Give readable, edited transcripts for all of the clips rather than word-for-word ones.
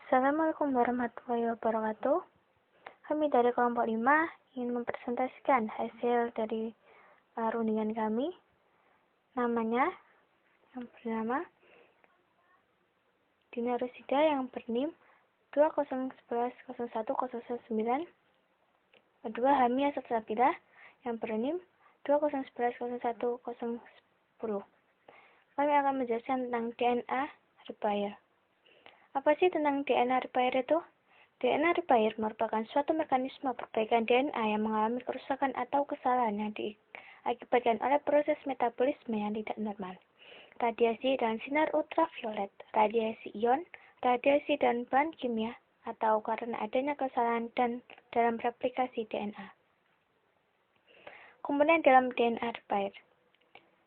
Assalamualaikum warahmatullahi wabarakatuh. Kami dari kelompok 5 ingin mempresentasikan hasil dari rundingan kami. Namanya yang bernama Dinarusida yang bernim 20110109. Kedua Hamia Sabila yang bernim 20110110. Kami akan menjelaskan tentang DNA repair. Apa sih tentang DNA repair itu? DNA repair merupakan suatu mekanisme perbaikan DNA yang mengalami kerusakan atau kesalahan yang diakibatkan oleh proses metabolisme yang tidak normal. Radiasi dan sinar ultraviolet, radiasi ion, radiasi dan bahan kimia, atau karena adanya kesalahan dan dalam replikasi DNA. Komponen dalam DNA repair.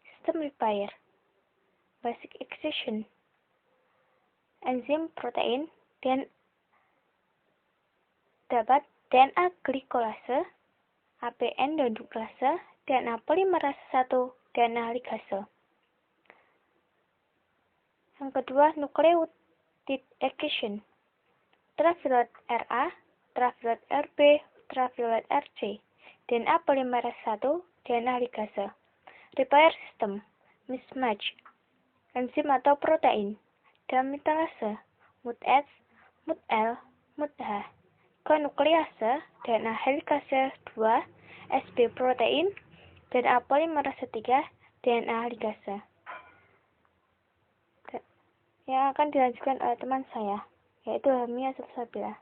Sistem repair. Basic excision. Enzim protein dan dapat DNA glikolase, APN dendruklase, DNA polimerase 1, DNA ligase. Yang kedua, nucleotide excision. Ultraviolet Ra, ultraviolet Rb, ultraviolet Rc, DNA polimerase 1, DNA ligase. Repair system, mismatch, enzim atau protein, deaminase, MUT-S, MUT-L, MUT-H, nuklease, DNA helikase 2, SB protein, DNA polimerase 3, DNA ligase. Yang akan dilanjutkan oleh teman saya, yaitu Hamia Sabila.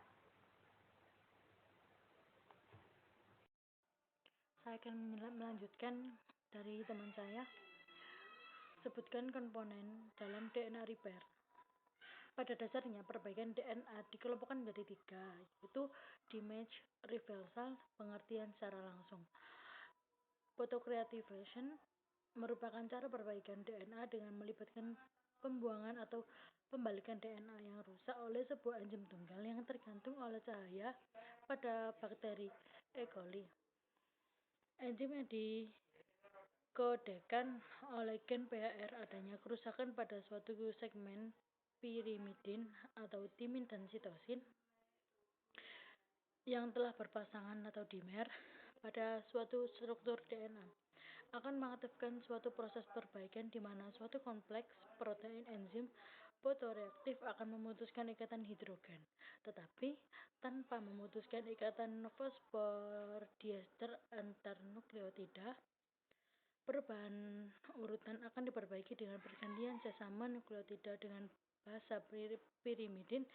Saya akan melanjutkan dari teman saya. Sebutkan komponen dalam DNA repair. Pada dasarnya, perbaikan DNA dikelompokkan menjadi 3, yaitu damage reversal, pengertian secara langsung. Photocreativation merupakan cara perbaikan DNA dengan melibatkan pembuangan atau pembalikan DNA yang rusak oleh sebuah enzim tunggal yang tergantung oleh cahaya pada bakteri E. coli. Enzim yang dikodekan oleh gen PHR adanya kerusakan pada suatu segmen pirimidin atau timin dan sitosin yang telah berpasangan atau dimer pada suatu struktur DNA akan mengaktifkan suatu proses perbaikan di mana suatu kompleks protein enzim fotoreaktif akan memutuskan ikatan hidrogen, tetapi tanpa memutuskan ikatan fosfodiester antar nukleotida. Perubahan urutan akan diperbaiki dengan pergantian sesama nukleotida dengan basa pirimidin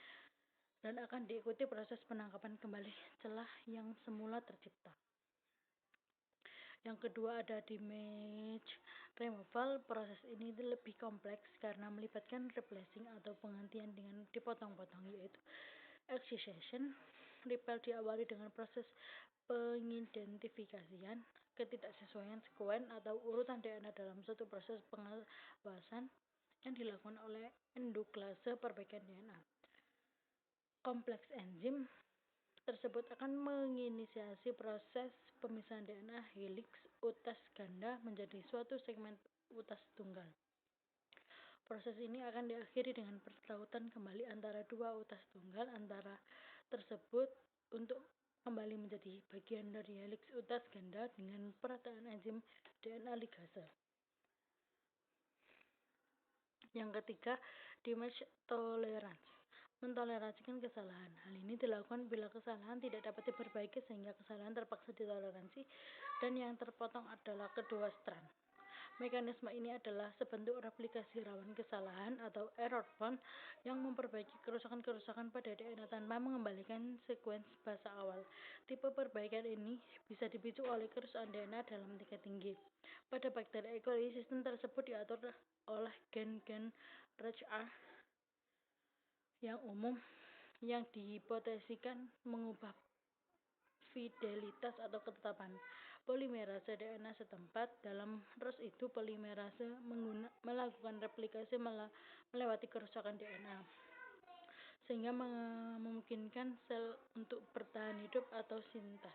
dan akan diikuti proses penangkapan kembali celah yang semula tercipta. Yang kedua ada damage removal. Proses ini lebih kompleks karena melibatkan replacing atau penggantian dengan dipotong-potong, yaitu excision. Repair diawali dengan proses pengidentifikasian ketidaksesuaian sekuen atau urutan DNA dalam suatu proses pengawasan yang dilakukan oleh endoklase perbaikan DNA. Kompleks enzim tersebut akan menginisiasi proses pemisahan DNA helix utas ganda menjadi suatu segmen utas tunggal. Proses ini akan diakhiri dengan pertautan kembali antara dua utas tunggal antara tersebut untuk kembali menjadi bagian dari helix utas ganda dengan perataan enzim DNA ligase. Yang ketiga, damage tolerance. Mentoleransikan kesalahan. Hal ini dilakukan bila kesalahan tidak dapat diperbaiki sehingga kesalahan terpaksa ditoleransi dan yang terpotong adalah kedua strand. Mekanisme ini adalah sebentuk replikasi rawan kesalahan atau error bound yang memperbaiki kerusakan-kerusakan pada DNA tanpa mengembalikan sekuens basa awal. Tipe perbaikan ini bisa dipicu oleh kerusakan DNA dalam tingkat tinggi. Pada bakteri E. coli, sistem tersebut diatur oleh gen-gen RHR yang umum yang dihipotesikan mengubah fidelitas atau ketetapan polimerase DNA setempat. Dalam proses itu, polimerase melakukan replikasi melewati kerusakan DNA sehingga memungkinkan sel untuk bertahan hidup atau sintas.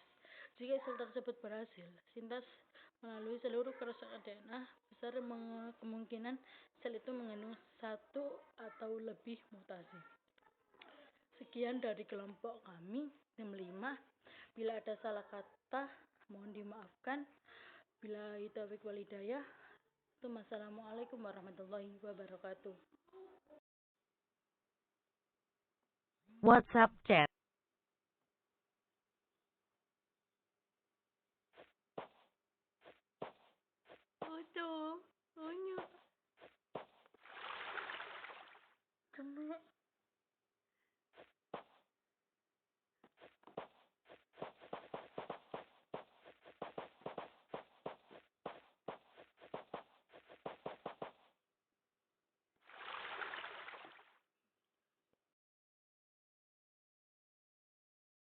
Jika sel tersebut berhasil sintas melalui seluruh kerusakan DNA, besar kemungkinan sel itu mengandung satu atau lebih mutasi. Sekian dari kelompok kami, tim 5. Bila ada salah kata, mohon dimaafkan. Bila taufiq wal hidayah. Assalamualaikum warahmatullahi wabarakatuh. WhatsApp chat.